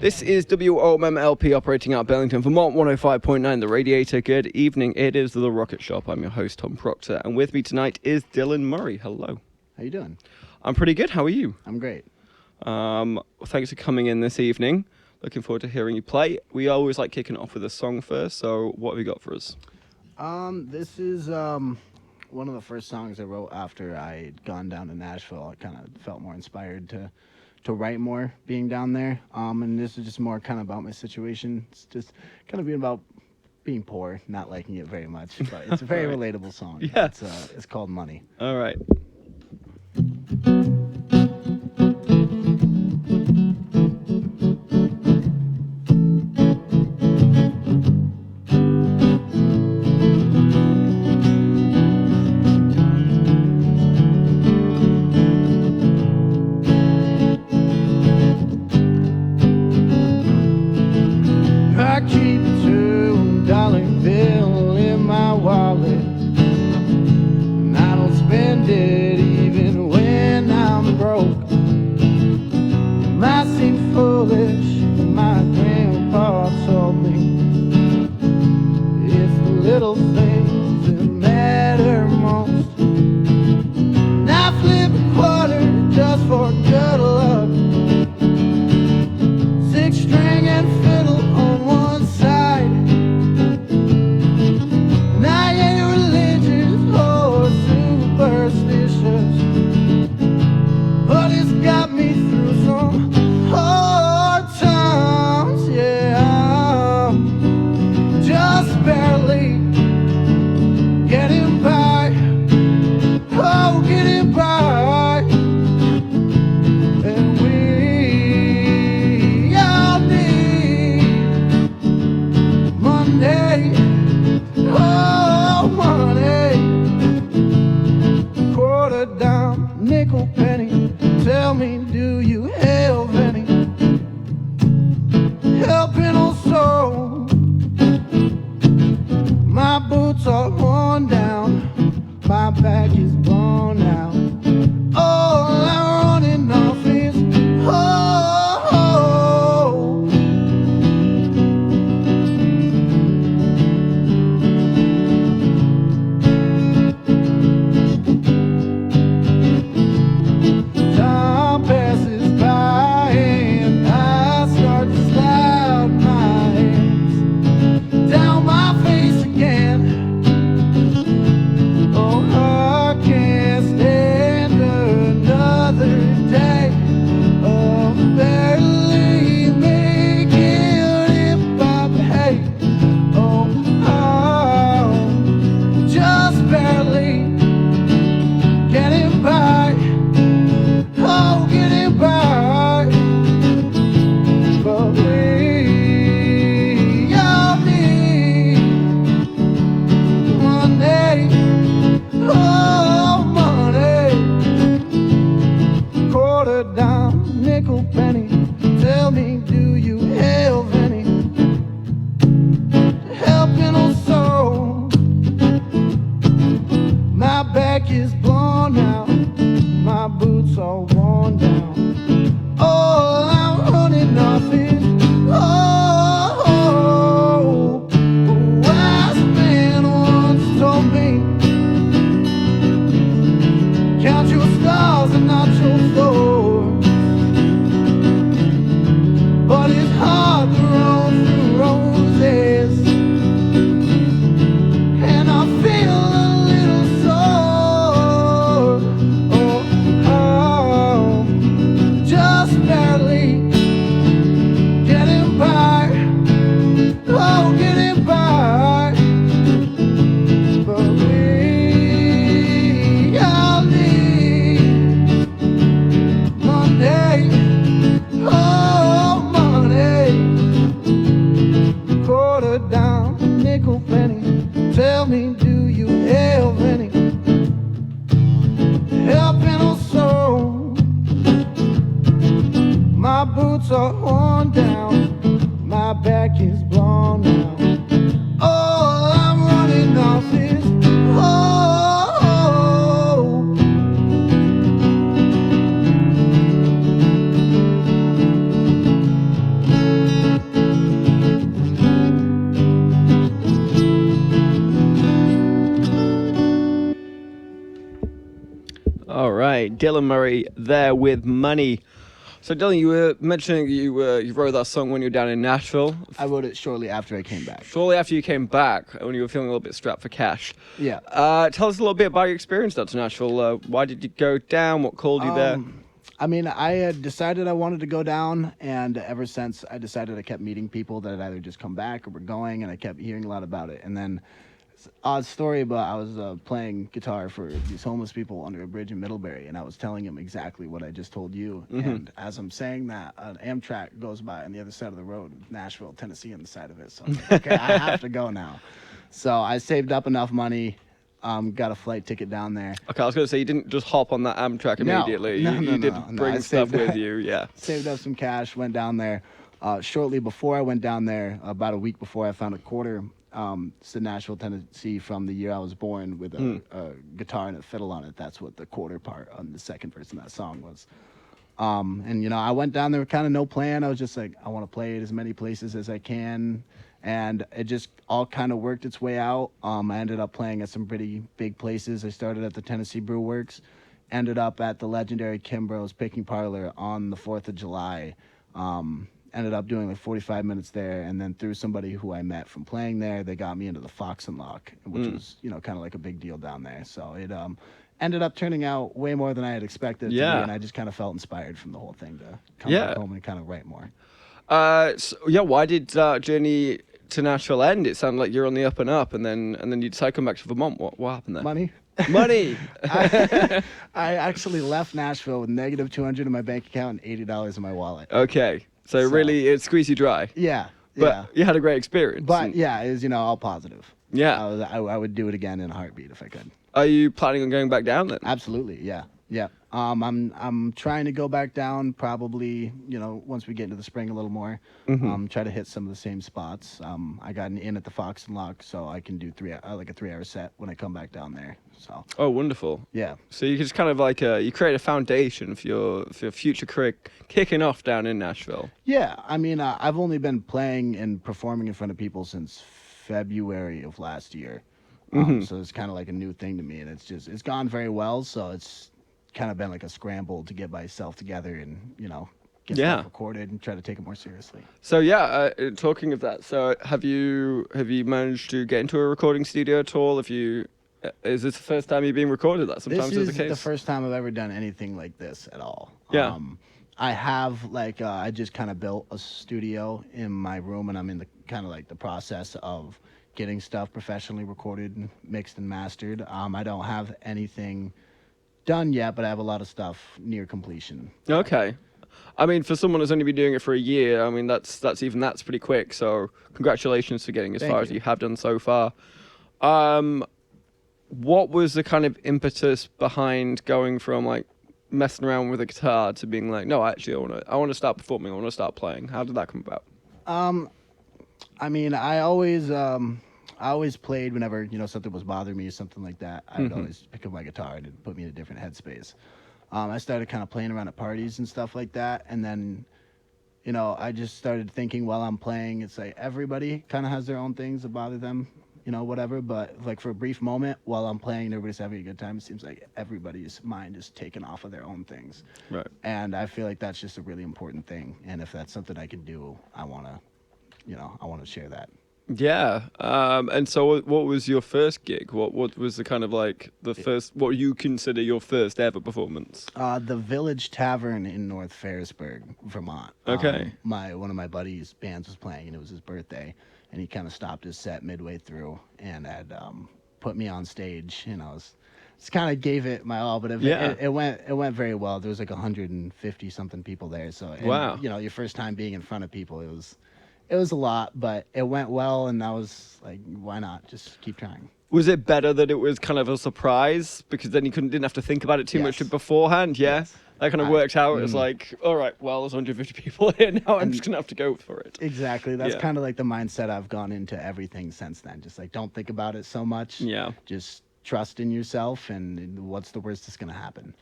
This is WOMMLP operating out of Burlington, Vermont, 105.9 The Radiator. Good evening. It is The Rocket Shop. I'm your host, Tom Proctor, and with me tonight is Dylan Murray. Hello. How you doing? I'm pretty good. How are you? I'm great. Thanks for coming in this evening. Looking forward to hearing you play. We always like kicking it off with a song first, so what have you got for us? This is one of the first songs I wrote after I'd gone down to Nashville. I kind of felt more inspired to write more being down there. And this is just more kind of about my situation. It's just kind of being about being poor, not liking it very much, but it's a very right. relatable song. Yeah. It's called Money. All right. I keep a $2 bill in my wallet, and I don't spend it even when I'm broke. Might seem foolish, but my grandpa told me it's the little things that matter most. And I flip a quarter just for good luck. Six string and fiddle on one side. And I ain't religious or superstitious, but it's got me through some hard times, yeah. Just barely getting by, oh, getting by. And we all need Monday, oh, money. Quarter dime, nickel, penny. Tell me, do you have any helping old soul? My boots are worn down, my back is blown out. All I'm running off is hope. Time passes by and I start to slide my hands down my face again. Oh, I can't stand another day of barely making it by pay. Oh, just barely getting by. Oh, getting by. But we all need Monday, oh, money. Quarter dime, nickel, penny. Tell me, do you have any helping old soul? My back is blown out, my boots are worn down. All I'm running off is hope. A wise man once told me, count your stars and not your thorns. But it's hard to roll through roses, and I feel a little sore. Oh, just barely getting by. Oh, getting by. But we all need Monday, oh, money. Quarter dime, nickel, penny. Tell me, do you have any helping old soul? My boots are worn down, my back is blown out. All I'm running off is hope. All right, Dylan Murray there with Money. So Dylan, you were mentioning you wrote that song when you were down in Nashville. I wrote it shortly after I came back. Shortly after you came back, when you were feeling a little bit strapped for cash. Yeah. Tell us a little bit about your experience down to Nashville. Why did you go down? What called you there? I mean, I had decided I wanted to go down, and ever since I decided, I kept meeting people that had either just come back or were going, and I kept hearing a lot about it. And then, it's an odd story, but I was playing guitar for these homeless people under a bridge in Middlebury, and I was telling them exactly what I just told you. And as I'm saying that, an Amtrak goes by on the other side of the road, Nashville, Tennessee, on the side of it. So I'm like, okay, I have to go now. So I saved up enough money. Got a flight ticket down there. Okay, I was going to say you didn't just hop on that Amtrak immediately. No, you did bring I stuff saved with you, yeah. Saved up some cash, went down there. Shortly before I went down there, about a week before, I found a quarter. It's in Nashville, Tennessee, from the year I was born, with a guitar and a fiddle on it. That's what the quarter part on the second verse in that song was. And, I went down there with kind of no plan. I was just like, I want to play it as many places as I can. And it just all kind of worked its way out. I ended up playing at some pretty big places. I started at the Tennessee Brew Works, ended up at the legendary Kimbrough's Picking Parlor on the 4th of July. Ended up doing like 45 minutes there, and then through somebody who I met from playing there, they got me into the Fox and Lock, which was, kind of like a big deal down there. So it ended up turning out way more than I had expected it to be, and I just kind of felt inspired from the whole thing to come back home and kind of write more. Why did journey to Nashville end? It sounded like you're on the up and up, and then you decided to come back to Vermont. What happened there? Money. I actually left Nashville with negative 200 in my bank account and $80 in my wallet. Okay, so really it squeezed you dry. Yeah, but you had a great experience. But yeah, it was all positive. Yeah, I would do it again in a heartbeat if I could. Are you planning on going back down then? Absolutely, yeah. I'm trying to go back down probably, once we get into the spring a little more. Try to hit some of the same spots. I got an in at the Fox and Lock, so I can do a 3-hour set when I come back down there. So. Oh, wonderful. Yeah. So you just kind of like you create a foundation for your future career kicking off down in Nashville. Yeah, I mean, I've only been playing and performing in front of people since February of last year. So it's kind of like a new thing to me, and it's gone very well. So it's kind of been like a scramble to get myself together and get stuff recorded and try to take it more seriously. So talking of that, so have you managed to get into a recording studio at all? Is this the first time you've been recorded? That sometimes this is the case. The first time I've ever done anything like this at all. Yeah. I have I just kind of built a studio in my room, and I'm in the kind of like the process of getting stuff professionally recorded and mixed and mastered. I don't have anything done yet, but I have a lot of stuff near completion. Okay. I mean, for someone who's only been doing it for a year, I mean, that's pretty quick. So congratulations for getting as far as you have done so far. What was the kind of impetus behind going from like messing around with a guitar to being like, no, actually, I want to start performing. I want to start playing. How did that come about? I mean, I always played whenever, something was bothering me or something like that. I would always pick up my guitar and it'd put me in a different headspace. I started kind of playing around at parties and stuff like that. And then, I just started thinking while I'm playing, it's like everybody kind of has their own things that bother them, whatever. But like for a brief moment while I'm playing and everybody's having a good time, it seems like everybody's mind is taken off of their own things. Right. And I feel like that's just a really important thing. And if that's something I can do, I want to share that. Yeah. And so what was your first gig? What was the kind of like first, what you consider your first ever performance? The Village Tavern in North Ferrisburg, Vermont. Okay. One of my buddies' bands was playing, and it was his birthday, and he kind of stopped his set midway through and had put me on stage, just kind of gave it my all, but it went very well. There was like 150 something people there, so wow. Your first time being in front of people, it was a lot, but it went well, and I was like, why not? Just keep trying. Was it better that it was kind of a surprise because then you didn't have to think about it too much beforehand? Yeah, yes. That kind of worked out. It was like, all right, well, there's 150 people here now. I'm just gonna have to go for it. Exactly. That's kind of like the mindset I've gone into everything since then. Just like, don't think about it so much. Yeah. Just trust in yourself, and what's the worst that's gonna happen?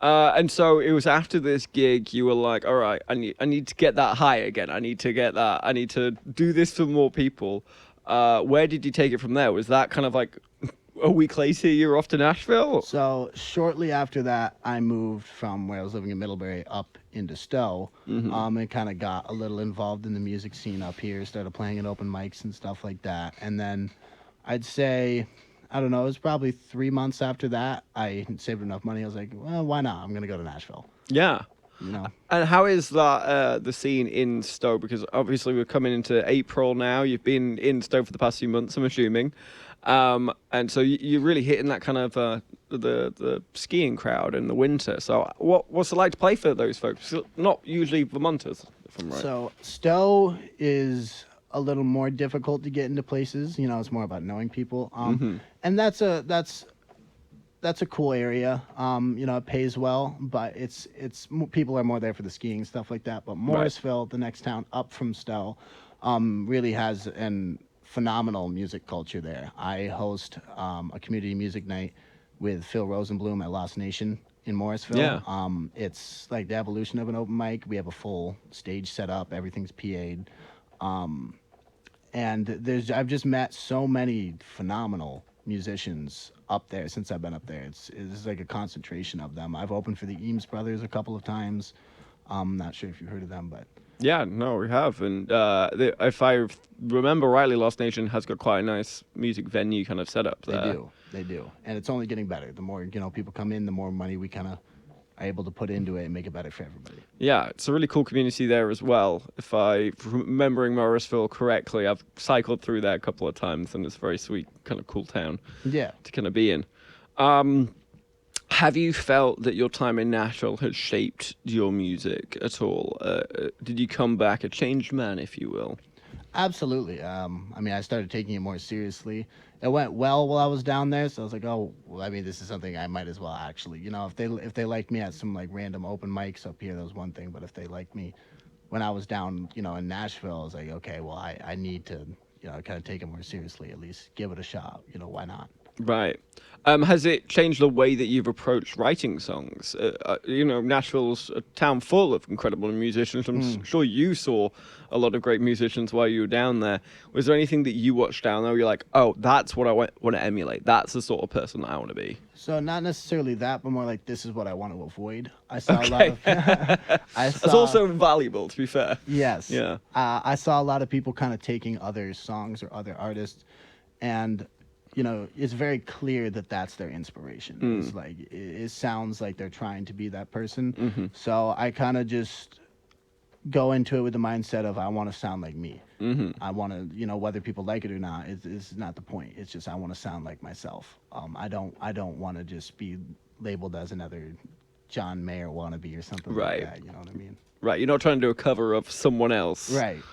And so it was after this gig, you were like, all right, I need to get that high again. I need to do this for more people. Where did you take it from there? Was that kind of like a week later, you're off to Nashville? So shortly after that, I moved from where I was living in Middlebury up into Stowe, and kind of got a little involved in the music scene up here. Started playing at open mics and stuff like that. And then I'd say, I don't know, it was probably 3 months after that, I saved enough money. I was like, well, why not? I'm gonna go to Nashville. Yeah. You know. And how is that the scene in Stowe? Because obviously we're coming into April now. You've been in Stowe for the past few months, I'm assuming, and so you're really hitting that kind of the skiing crowd in the winter. So what's it like to play for those folks? Not usually Vermonters, if I'm right. So Stowe is a little more difficult to get into places. You know, it's more about knowing people, and that's a cool area. You know, it pays well, but it's people are more there for the skiing stuff like that. But Morrisville, the next town up from Stowe, really has an phenomenal music culture there. I host a community music night with Phil Rosenblum at Lost Nation in Morrisville. Yeah. It's like the evolution of an open mic. We have a full stage set up. Everything's PA'd. And I've just met so many phenomenal musicians up there since I've been up there. It's like a concentration of them. I've opened for the Eames Brothers a couple of times. I'm not sure if you've heard of them, but yeah, no, we have. And if I remember rightly, Lost Nation has got quite a nice music venue kind of setup there. They do, and it's only getting better. The more people come in, the more money we kind of are able to put into it and make it better for everybody. Yeah, it's a really cool community there as well. If I'm remembering Morrisville correctly, I've cycled through there a couple of times, and it's a very sweet, kind of cool town. Yeah. To kind of be in. Have you felt that your time in Nashville has shaped your music at all? Did you come back a changed man, if you will? Absolutely. I mean, I started taking it more seriously. It went well while I was down there, so I was like, oh, well, I mean, this is something I might as well actually, if they liked me at some like random open mics up here, that was one thing. But if they liked me when I was down, in Nashville, I was like, okay, well, I need to, kind of take it more seriously, at least give it a shot. Why not? Right. Has it changed the way that you've approached writing songs? Nashville's a town full of incredible musicians. I'm sure you saw a lot of great musicians while you were down there. Was there anything that you watched down there where you're like, oh, that's what I want to emulate? That's the sort of person that I want to be? So not necessarily that, but more like this is what I want to avoid. I saw a lot of... That's also valuable, to be fair. Yes. Yeah. I saw a lot of people kind of taking other songs or other artists and... it's very clear that that's their inspiration. It's like, it sounds like they're trying to be that person. So I kind of just go into it with the mindset of, I want to sound like me. I want to, whether people like it or not, is not the point. It's just, I want to sound like myself. I don't want to just be labeled as another John Mayer wannabe or something like that. You know what I mean? Right. You're not trying to do a cover of someone else. Right.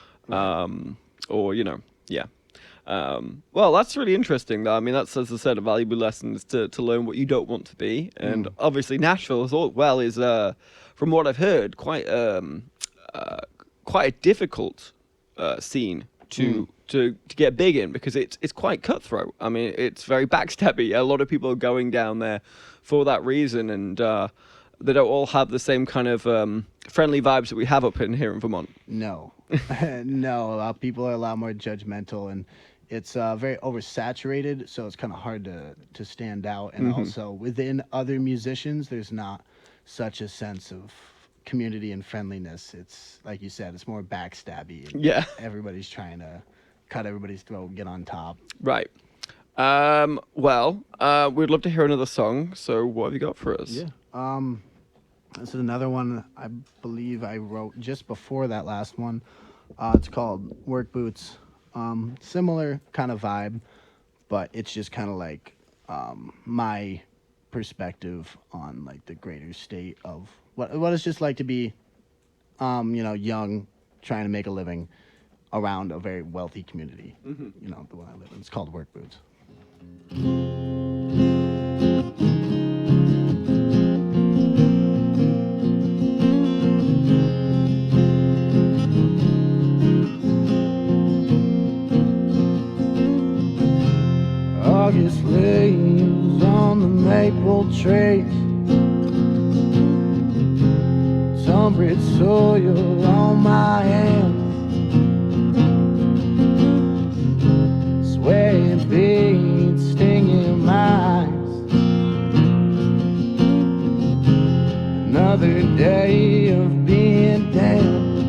Yeah. Well, that's really interesting, though. I mean, that's, as I said, a valuable lesson is to learn what you don't want to be. And obviously, Nashville, is from what I've heard, quite a difficult scene to get big in, because it's quite cutthroat. I mean, it's very backstabby. A lot of people are going down there for that reason, and they don't all have the same kind of friendly vibes that we have up in here in Vermont. No. No, people are a lot more judgmental, and it's very oversaturated, so it's kind of hard to stand out. And also within other musicians, there's not such a sense of community and friendliness. It's like you said, it's more backstabby. Yeah. Everybody's trying to cut everybody's throat and get on top. Right. We'd love to hear another song. So what have you got for us? Yeah. This is another one I believe I wrote just before that last one. It's called Work Boots. Similar kind of vibe, but it's just kind of like my perspective on like the greater state of what it's just like to be, young, trying to make a living around a very wealthy community. The one I live in. It's called Work Boots. August leaves on the maple trees, sunbread soil on my hands, sweaty beads stinging my another day of being down.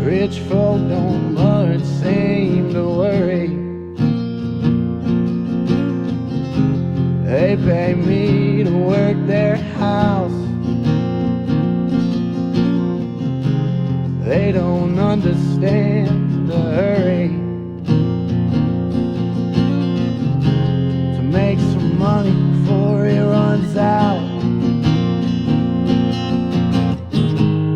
Rich folk don't much seem to worry. They pay me to work their house. They don't understand the hurry to make some money before it runs out.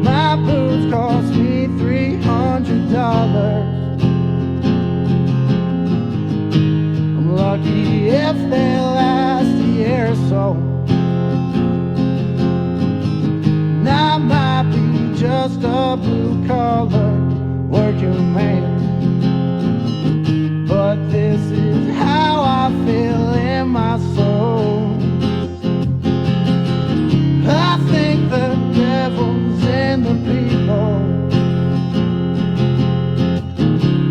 My boots cost me $300. I'm lucky if they last a year or so. And I might be just a blue-collar working man, but this is how I feel in my soul. I think the devil's in the people,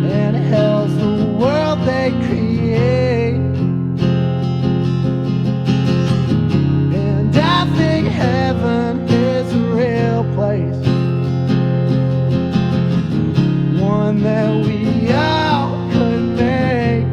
and hell's the world they create. And I think heaven is a real place, one that we all could make.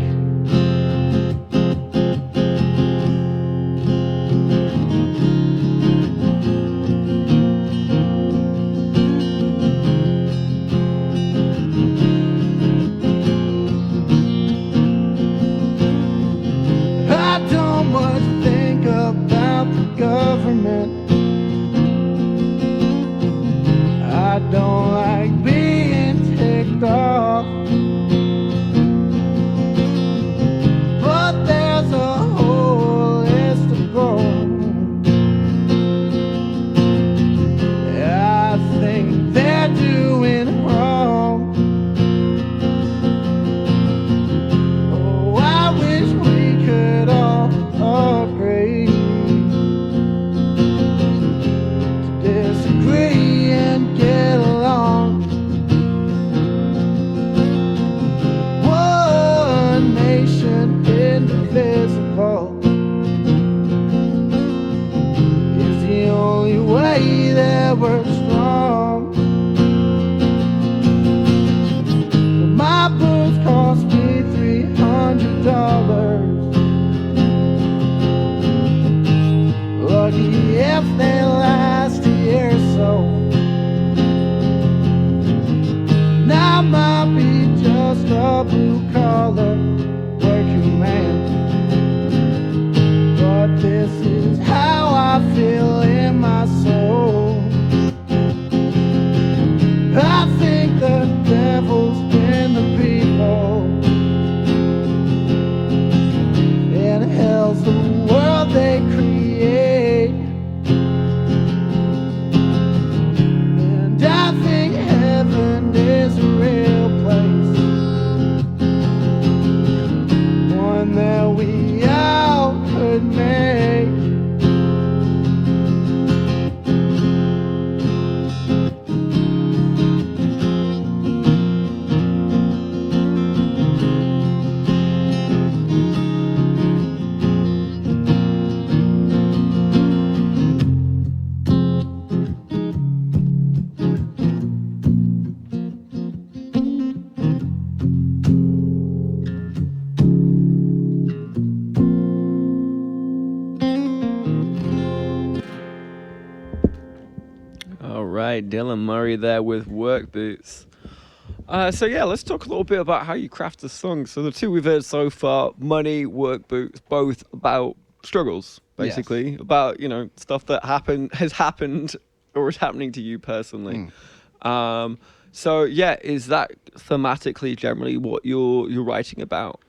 I don't much think about the government. I don't like being ticked off, but there's a whole list of goals I think they're doing wrong. Oh, I wish we could all agree to disagree and get along. One nation indivisible is the only way that we're strong. But my boots cost me $300. Lucky if they last a year or so. And I might be just a blue-collar working man, but this is how I feel in my soul. I think the devil's in the people, and hell's the world they create. And I think heaven is a real place, one that we all could make. All right, Dylan Murray there with Work Boots. So yeah, let's talk a little bit about how you craft a song. So the two we've heard so far, Money, Work Boots, both about struggles, basically, about stuff that has happened or is happening to you personally. So yeah, is that thematically generally what you're writing about?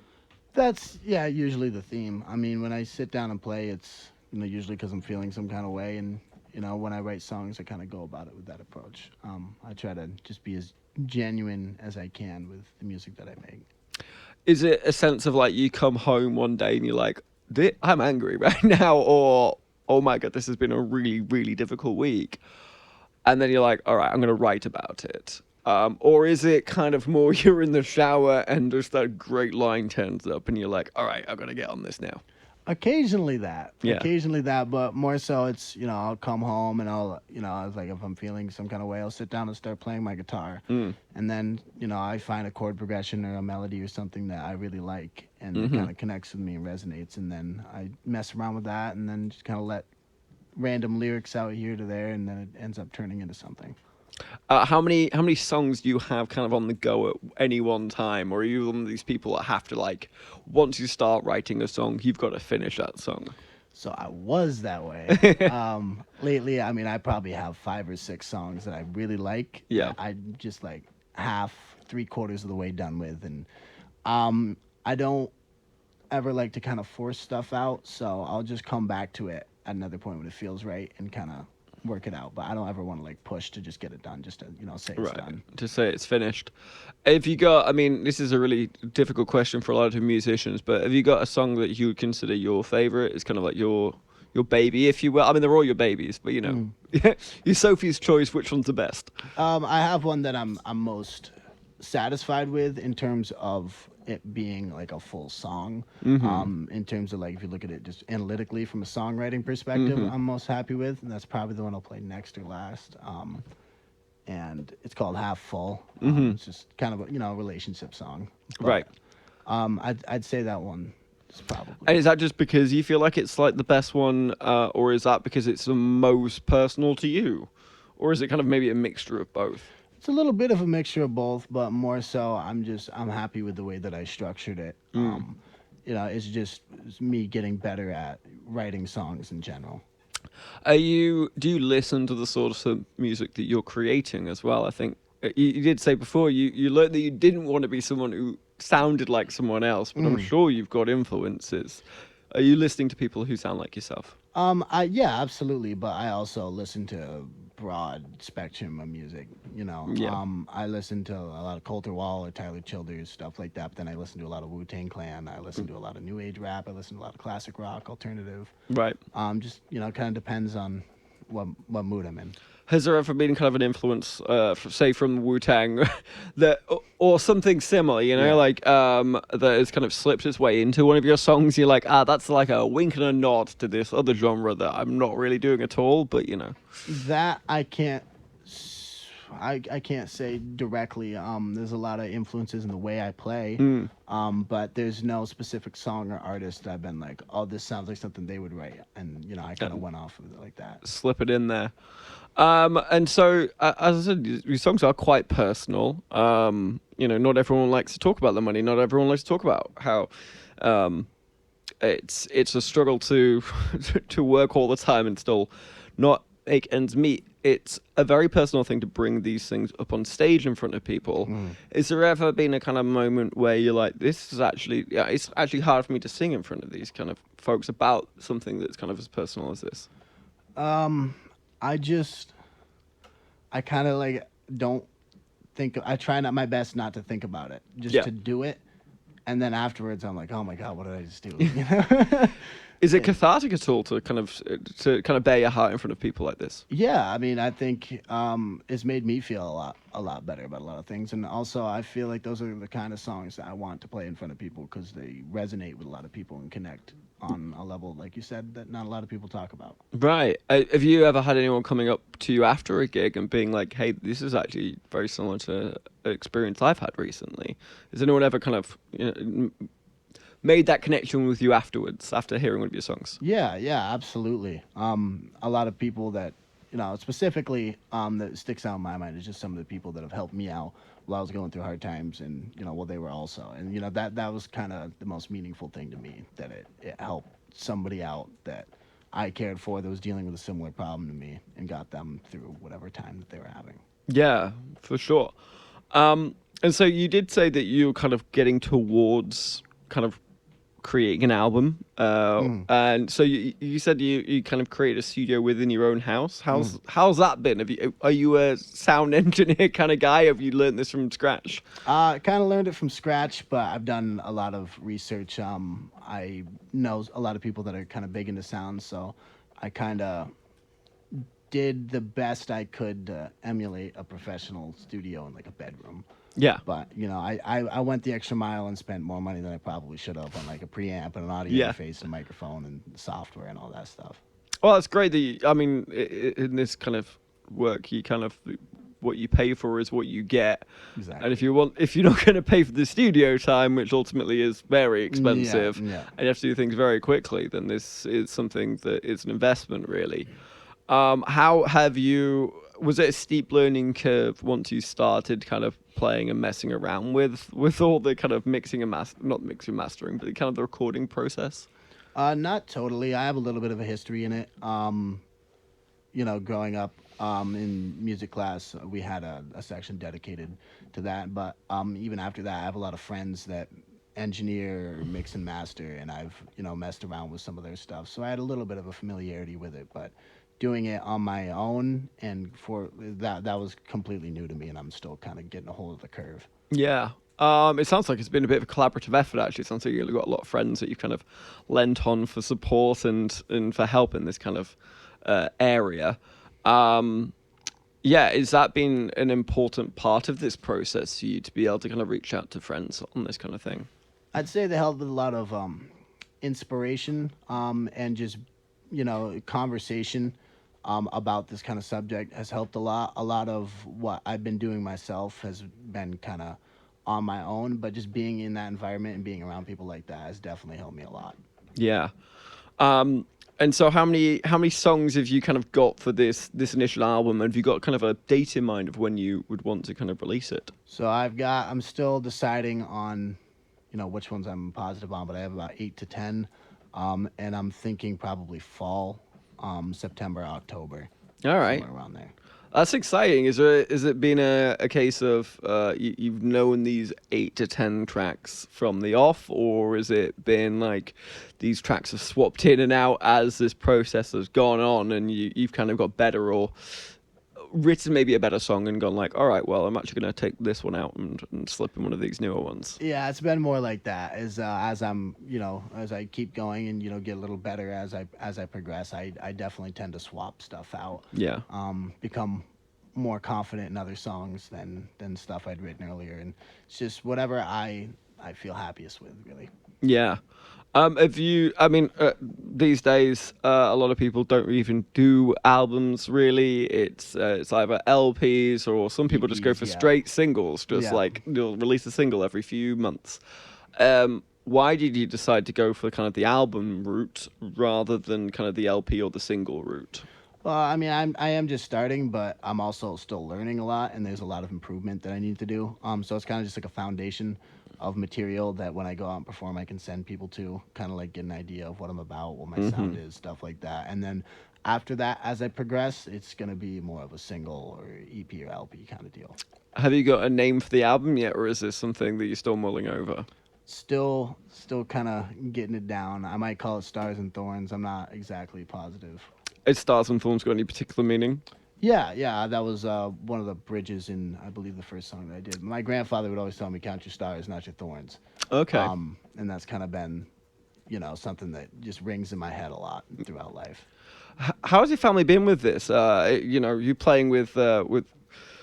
That's usually the theme. I mean, when I sit down and play, it's usually because I'm feeling some kind of way, and when I write songs, I kind of go about it with that approach. I try to just be as genuine as I can with the music that I make. Is it a sense of like you come home one day and you're like, I'm angry right now, or oh my God, this has been a really, really difficult week. And then you're like, all right, I'm going to write about it. Or is it kind of more you're in the shower and just that great line turns up and you're like, all right, I've got to get on this now? Yeah. Occasionally that, but more so it's, I'll come home and I was like, if I'm feeling some kind of way, I'll sit down and start playing my guitar. Mm. And then, I find a chord progression or a melody or something that I really like and it Hmm. kind of connects with me and resonates. And then I mess around with that and then just kind of let random lyrics out here to there and then it ends up turning into something. How many songs do you have kind of on the go at any one time, or are you one of these people that have to like once you start writing a song, you've got to finish that song? So I was that way. Lately, I mean, I probably have 5 or 6 songs that I really like Yeah. that I'm just like half, 3/4 of the way done with, and I don't ever like to kind of force stuff out, so I'll just come back to it at another point when it feels right and kind of work it out. But I don't ever want to like push to just get it done, just to say it's Right. done. To say it's finished. Have you got, I mean, this is a really difficult question for a lot of musicians, but have you got a song that you would consider your favorite? It's kind of like your baby, if you will. I mean, they're all your babies, but Mm. your Sophie's choice, which one's the best? I have one that I'm most satisfied with in terms of it being like a full song. Mm-hmm. In terms of like if you look at it just analytically from a songwriting perspective, Mm-hmm. I'm most happy with, and that's probably the one I'll play next or last. And it's called Half Full. Mm-hmm. It's just kind of a relationship song, Right. but I'd say that one is And probably. is that just because you feel like it's like the best one, or is that because it's the most personal to you? Or is it kind of maybe a mixture of both? It's a little bit of a mixture of both, but more so, I'm happy with the way that I structured it. Mm. It's me getting better at writing songs in general. Do you listen to the sort of music that you're creating as well? I think you did say before you learned that you didn't want to be someone who sounded like someone else, but I'm Mm. sure you've got influences. Are you listening to people who sound like yourself? Yeah, absolutely, but I also listen to a broad spectrum of music. Yeah. I listen to a lot of Coulter Wall or Tyler Childers stuff like that. But then I listen to a lot of Wu Tang Clan. I listen to a lot of new age rap. I listen to a lot of classic rock, alternative. Right. Just kind of depends on what mood I'm in. Has there ever been kind of an influence, say from Wu Tang, that or something similar? Yeah. Like that has kind of slipped its way into one of your songs. You're like, that's like a wink and a nod to this other genre that I'm not really doing at all. But That I can't. I can't say directly. There's a lot of influences in the way I play, Mm, but there's no specific song or artist that I've been like, oh, this sounds like something they would write, and I kind of and went off of it like that. slip it in there. And so, as I said, your songs are quite personal. Not everyone likes to talk about the money. Not everyone likes to talk about how um, it's a struggle to to work all the time and still not make ends meet. It's a very personal thing to bring these things up on stage in front of people. Mm. Is there ever been a kind of moment where you're like, this is actually, yeah, it's actually hard for me to sing in front of these kind of folks about something that's kind of as personal as this? Um, I just, I kind of like don't think. I try not my best not to think about it, just Yeah. to do it, and then afterwards I'm like, oh my god, what did I just do? You know? Is it Yeah. cathartic at all to kind of bare your heart in front of people like this? Yeah, I mean, I think it's made me feel a lot better about a lot of things, and also I feel like those are the kind of songs that I want to play in front of people because they resonate with a lot of people and connect on a level, like you said, that not a lot of people talk about. Right. Have you ever had anyone coming up to you after a gig and being like, "Hey, this is actually very similar to an experience I've had recently"? Has anyone ever kind of made that connection with you afterwards, after hearing one of your songs? Yeah, yeah, absolutely. A lot of people that, specifically, that sticks out in my mind is just some of the people that have helped me out while I was going through hard times, and while they were also, and that was kind of the most meaningful thing to me, that it helped somebody out that I cared for that was dealing with a similar problem to me and got them through whatever time that they were having. Yeah, for sure. And so you did say that you're kind of getting towards kind of creating an album. Mm, And so you said you kind of created a studio within your own house. mm. How's that been? Are you a sound engineer kind of guy? Have you learned this from scratch? Kind of learned it from scratch, but I've done a lot of research. I know a lot of people that are kind of big into sound, so I kind of did the best I could to emulate a professional studio in like a bedroom. Yeah. But I went the extra mile and spent more money than I probably should have on like a preamp and an audio Yeah. interface and microphone and software and all that stuff. Well, it's great that I mean, in this kind of work, you kind of what you pay for is what you get. And Exactly. if you're not going to pay for the studio time, which ultimately is very Yeah, expensive, yeah. and you have to do things very quickly, then this is something that is an investment, really. How have you? Was it a steep learning curve once you started kind of playing and messing around with all the kind of mixing and not mixing mastering, but kind of the recording process? Not totally. I have a little bit of a history in it. Growing up in music class, we had a section dedicated to that. But even after that, I have a lot of friends that engineer, mix and master, and I've messed around with some of their stuff. So I had a little bit of a familiarity with it, but doing it on my own and for that was completely new to me, and I'm still kind of getting a hold of the curve. Yeah. It sounds like it's been a bit of a collaborative effort. Actually, it sounds like you've got a lot of friends that you've kind of lent on for support and for help in this kind of area. Um, yeah, has that been an important part of this process for you to be able to kind of reach out to friends on this kind of thing? I'd say they helped with a lot of inspiration and just conversation about this kind of subject has helped a lot. A lot of what I've been doing myself has been kind of on my own, but just being in that environment and being around people like that has definitely helped me a lot. Yeah. Um, and so how many songs have you kind of got for this initial album? Have you got kind of a date in mind of when you would want to kind of release it? So I'm still deciding on, which ones I'm positive on, but I have about 8 to 10, and I'm thinking probably fall, September, October, All right. somewhere around there. That's exciting. Is it been a case of you've known these 8 to 10 tracks from the off, or has it been like these tracks have swapped in and out as this process has gone on, and you've kind of got better or written maybe a better song and gone like, all right, well, I'm actually going to take this one out and slip in one of these newer ones. Yeah, it's been more like that as I'm, as I keep going and get a little better as I progress. I definitely tend to swap stuff out. Yeah. Become more confident in other songs than stuff I'd written earlier, and it's just whatever I feel happiest with, really. Yeah. If you, I mean, these days, a lot of people don't even do albums really. It's either LPs or some people just go EPs, for yeah. straight singles, just Yeah. like they'll release a single every few months. Why did you decide to go for kind of the album route rather than kind of the LP or the single route? Well, I mean, I am just starting, but I'm also still learning a lot, and there's a lot of improvement that I need to do. So it's kind of just like a foundation of material that when I go out and perform, I can send people to kind of like get an idea of what I'm about, what my sound is, stuff like that. And then after that, as I progress, it's gonna be more of a single or EP or LP kind of deal. Have you got a name for the album yet, or is this something that you're still mulling over? Still kind of getting it down. I might call it Stars and Thorns. I'm not exactly positive. Is Stars and Thorns got any particular meaning? Yeah, that was one of the bridges in, I believe, the first song that I did. My grandfather would always tell me, "Count your stars, not your thorns," Okay. and that's kind of been, something that just rings in my head a lot throughout life. How's your family been with this? You playing with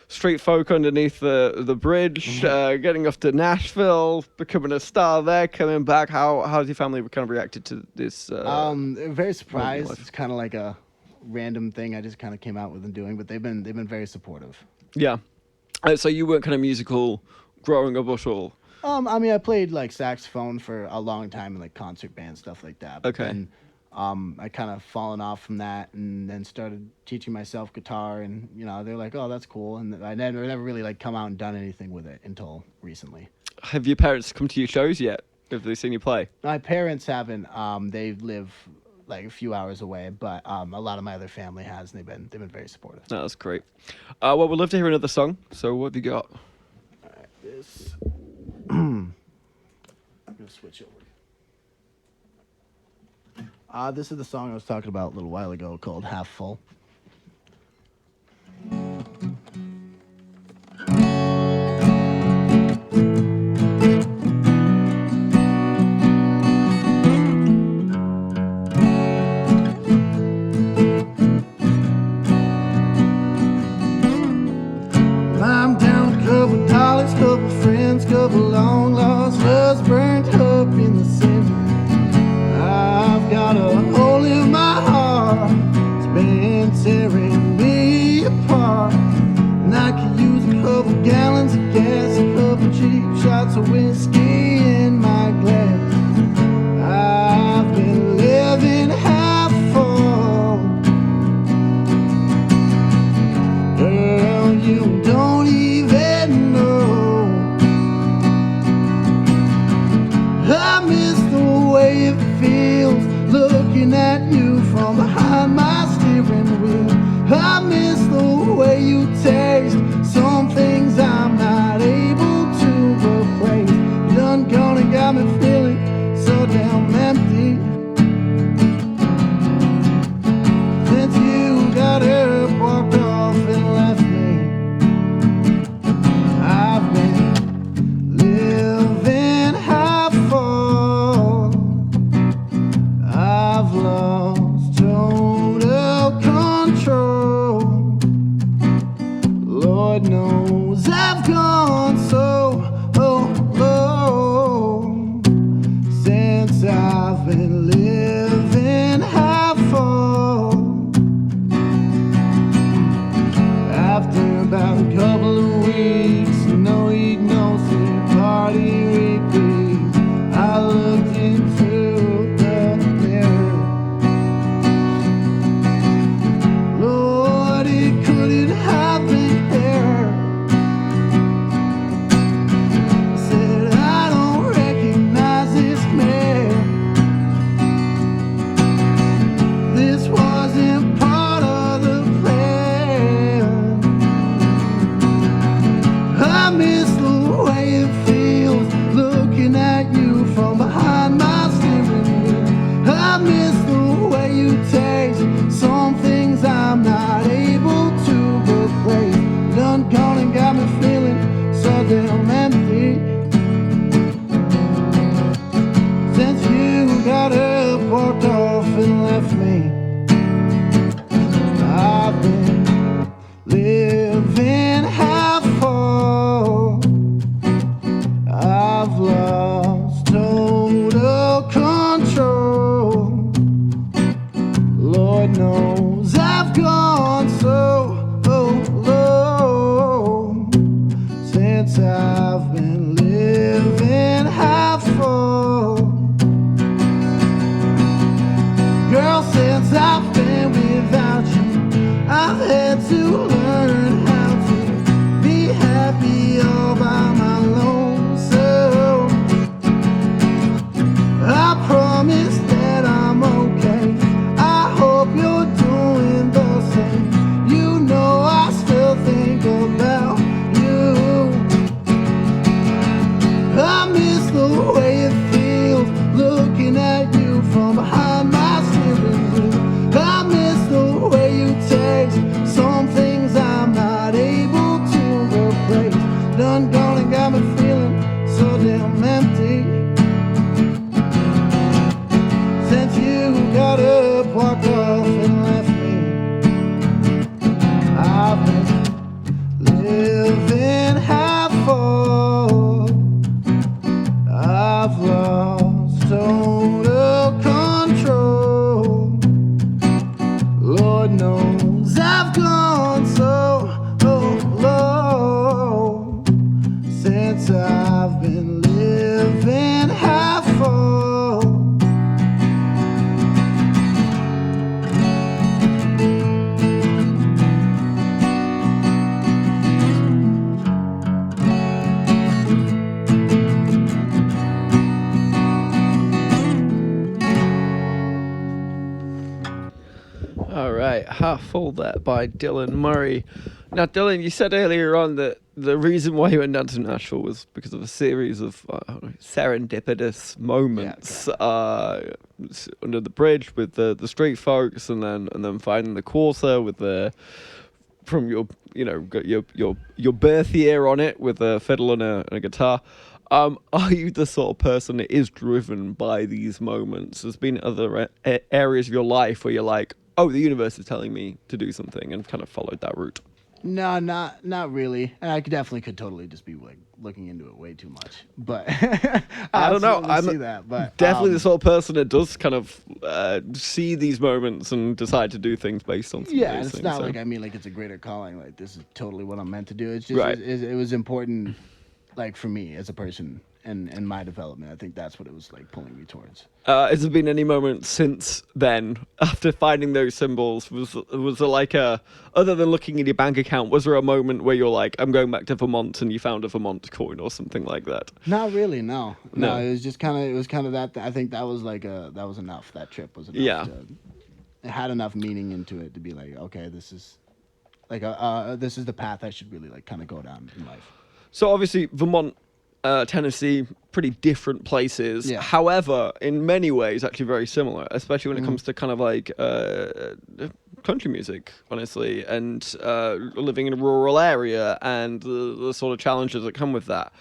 street folk underneath the bridge, getting off to Nashville, becoming a star there, coming back. How's your family kind of reacted to this? They're very surprised. life. It's kind of like a random thing I just kind of came out with and doing, but they've been very supportive. Yeah. So you weren't kind of musical growing up at all. I mean, I played like saxophone for a long time in like concert band stuff like that. But Okay. then, I kind of fallen off from that, and then started teaching myself guitar, and they're like, "Oh, that's cool," and I never really like come out and done anything with it until recently. Have your parents come to your shows yet? Have they seen you play? My parents haven't. They live like a few hours away, but a lot of my other family has, and they've been very supportive. No, that's great. Well, we'd love to hear another song. So what have you got? This. I'm gonna switch over. This is the song I was talking about a little while ago called Half Full. I'm down a couple dollars, couple knows I've gone so low since I've been living half full. Girl, since I've been without you, I've had to learn how to be happy all by my lonesome. I promise that I'm okay. I hope you're doing the same. You know I still think about you. I miss the way it feels looking at you from behind my steering wheel. I miss the way you text some things I'm not able to replace. Done gone and got me feeling so damn empty. Since you got up, walked off and left me, I've been living half full. I've lost total control. Lord knows I've gone so low since I've been living half full. All right, Half Full that by Dylan Murray. Now, Dylan, you said earlier on that the reason why you went down to Nashville was because of a series of serendipitous moments under the bridge with the street folks, and then finding the Quarter with the from your your birth year on it with a fiddle and a guitar. Are you the sort of person that is driven by these moments? There's been other areas of your life where you're like, oh, the universe is telling me to do something, and kind of followed that route. No, not really. And I could totally just be like looking into it way too much. But I don't know. absolutely see that, but definitely the sort of person that does kind of see these moments and decide to do things based on. Some yeah, of these it's things, not so. like like it's a greater calling. Like this is totally what I'm meant to do. It's just Right. it was important, like for me as a person and my development. I think that's what it was like pulling me towards. Has there been any moment since then, after finding those symbols, was there like other than looking at your bank account, was there a moment where you're like, I'm going back to Vermont, and you found a Vermont coin or something like that? Not really, no. No. It was just kind of that. I think that was like that was enough. That trip was enough. Yeah. It had enough meaning into it to be like, okay, this is like this is the path I should really like kind of go down in life. So obviously Vermont, Tennessee, pretty different places. Yeah. However, in many ways, actually very similar, especially when it comes to kind of like country music, honestly, and living in a rural area and the sort of challenges that come with that.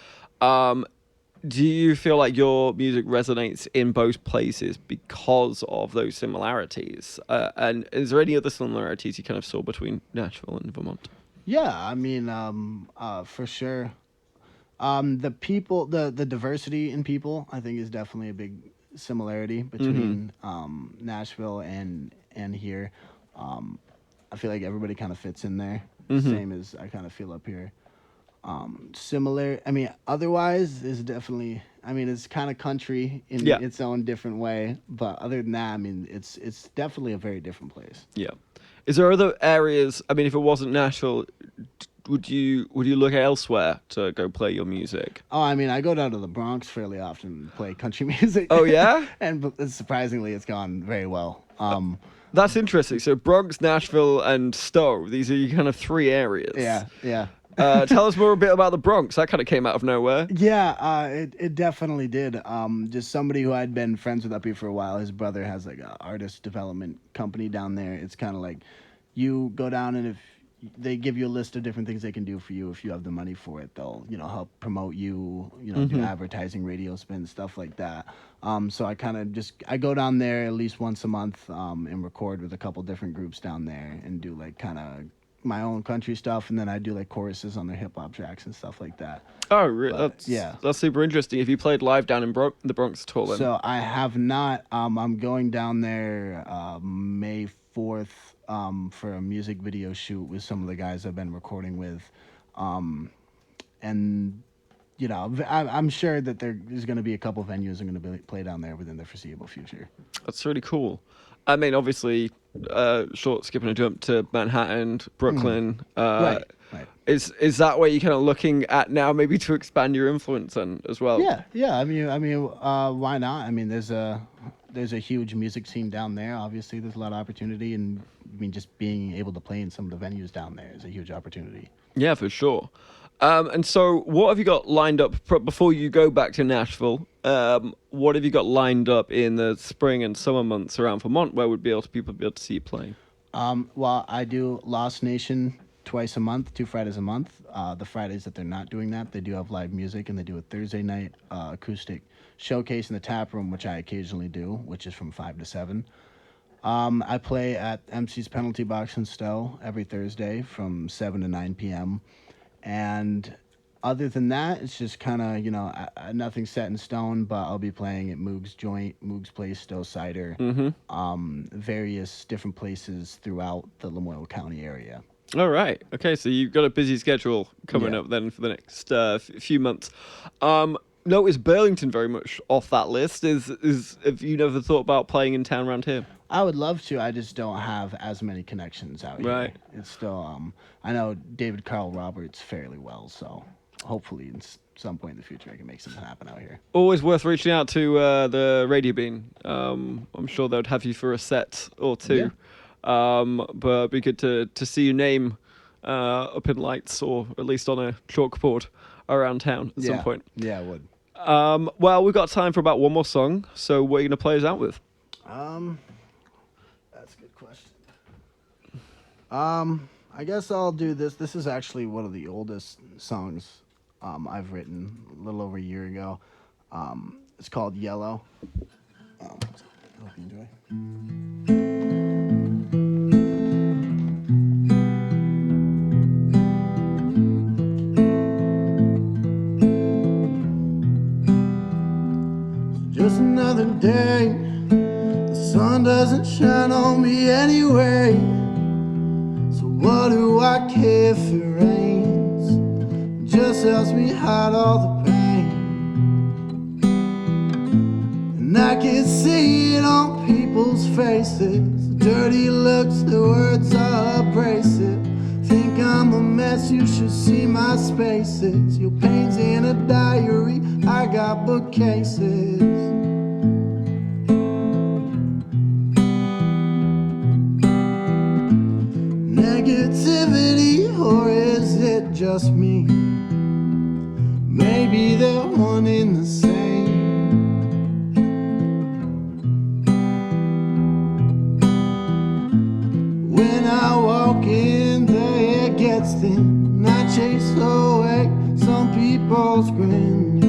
Do you feel like your music resonates in both places because of those similarities? And is there any other similarities you kind of saw between Nashville and Vermont? Yeah, I mean, for sure. The people, the diversity in people, I think is definitely a big similarity between Nashville and here. I feel like everybody kind of fits in there, same as I kind of feel up here. Similar, I mean, otherwise is definitely, I mean, it's kind of country in its own different way, but other than that, I mean, it's definitely a very different place. Yeah. Is there other areas? I mean, if it wasn't Nashville, would you look elsewhere to go play your music? Oh, I mean, I go down to the Bronx fairly often and play country music. Oh yeah, and surprisingly, it's gone very well. That's interesting. So Bronx, Nashville, and Stowe. These are your kind of three areas. Yeah. Tell us more a bit about the Bronx. That kind of came out of nowhere. Yeah, it definitely did. Just somebody who I'd been friends with up here for a while. His brother has like an artist development company down there. It's kind of like you go down and if they give you a list of different things they can do for you if you have the money for it, they'll help promote you, do advertising, radio spins, stuff like that. So I kind of I go down there at least once a month and record with a couple different groups down there and do like kind of my own country stuff, and then I do like choruses on their hip hop tracks and stuff like that. Oh, But yeah. that's super interesting. Have you played live down in the Bronx at all then? So I have not. I'm going down there May 4th for a music video shoot with some of the guys I've been recording with, and I'm sure that there's going to be a couple venues I'm going to play down there within the foreseeable future. That's really cool. I mean, obviously, short skipping a jump to Manhattan, Brooklyn. Right. Is that where you're kind of looking at now, maybe to expand your influence then as well? Yeah. Why not? I mean, there's a huge music scene down there. Obviously, there's a lot of opportunity, and I mean, just being able to play in some of the venues down there is a huge opportunity. Yeah, for sure. And so, what have you got lined up before you go back to Nashville? What have you got lined up in the spring and summer months around Vermont, where would people be able to see you playing? Well, I do Lost Nation twice a month, 2 Fridays a month. The Fridays that they're not doing that, they do have live music, and they do a Thursday night acoustic showcase in the tap room, which I occasionally do, which is from 5 to 7. I play at MC's Penalty Box in Stowe every Thursday from 7 to 9 p.m. And other than that, it's just kind of, nothing set in stone, but I'll be playing at Moog's Joint, Moog's Place, Stowe Cider, various different places throughout the Lamoille County area. All right. Okay, so you've got a busy schedule coming up then for the next few months. No, is Burlington very much off that list? Have you never thought about playing in town around here? I would love to. I just don't have as many connections out here. Right. It's still, I know David Carl Roberts fairly well, so hopefully in some point in the future I can make something happen out here. Always worth reaching out to the Radio Bean. I'm sure they would have you for a set or two. But it'd be good to see your name up in lights, or at least on a chalkboard around town at some point. Yeah, I would. Well, we've got time for about one more song, so what are you going to play us out with? That's a good question. I guess I'll do this. This is actually one of the oldest songs I've written, a little over a year ago. It's called Yellow. I hope you enjoy. Just another day, the sun doesn't shine on me anyway. So what do I care if it rains? It just helps me hide all the pain. And I can see it on people's faces, the dirty looks, the words are abrasive. Think I'm a mess, you should see my spaces. Your pain's in a diary, I got bookcases. Negativity, or is it just me? Maybe they're one in the same. When I walk in, the air gets thin, and I chase away some people's grins.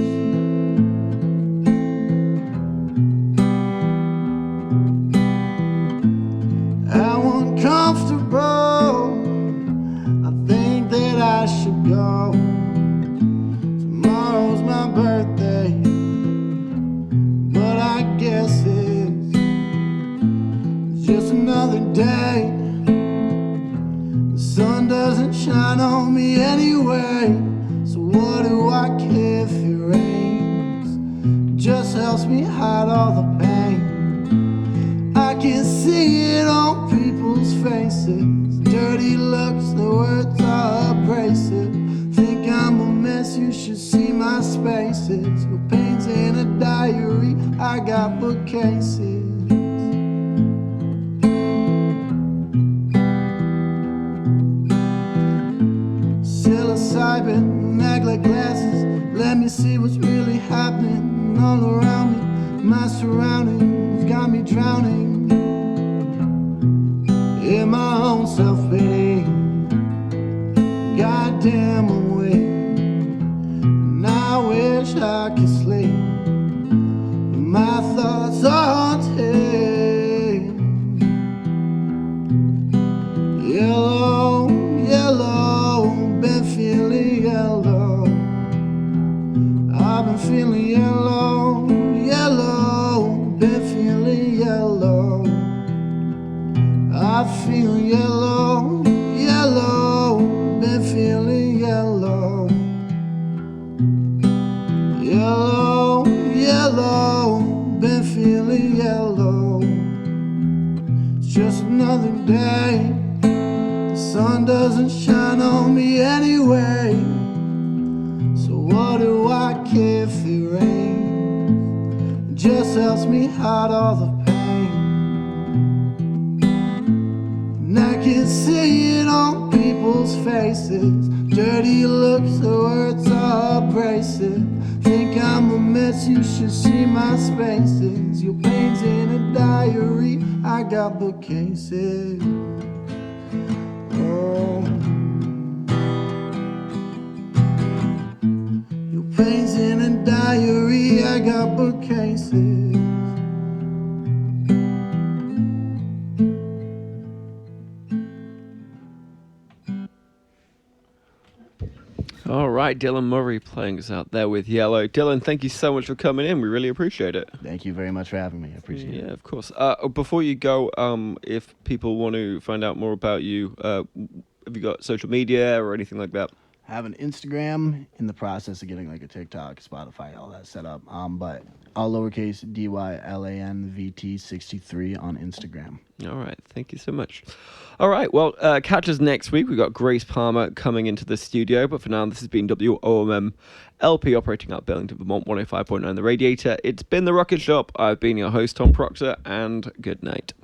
I'm uncomfortable, I think that I should go. Tomorrow's my birthday, but I guess it's just another day. The sun doesn't shine on me anyway, so what do I care if it rains? It just helps me hide all the pain. I can see it on people's faces, dirty looks, the words are abrasive. Think I'm a mess, you should see my spaces. Your pain's in a diary, I got bookcases. Psilocybin, maglet glasses, let me see what's really happening all around me. My surroundings got me drowning in my own self-pity. Goddamn, I'm weak, and I wish I could sleep, but my thoughts are haunted. Yellow, feeling yellow, yellow, been feeling yellow. Yellow, yellow, been feeling yellow. It's just another day. The sun doesn't shine on me anyway. So what do I care if it rains? It just helps me hide all the pain. And I can see it on people's faces. Dirty looks, the words are abrasive. Think I'm a mess, you should see my spaces. Your pain's in a diary, I got bookcases. Oh, your pain's in a diary, I got bookcases. All right, Dylan Murray playing us out there with Yellow. Dylan, thank you so much for coming in. We really appreciate it. Thank you very much for having me. I appreciate it. Yeah, of course. Before you go, if people want to find out more about you, have you got social media or anything like that? I have an Instagram, in the process of getting like a TikTok, Spotify, all that set up. But all lowercase DYLANVT63 on Instagram. All right, thank you so much. All right, well, catch us next week. We've got Grace Palmer coming into the studio, but for now, this has been WOMM LP operating out Burlington, Vermont, 105.9 The Radiator. It's been The Rocket Shop. I've been your host, Tom Proctor, and good night.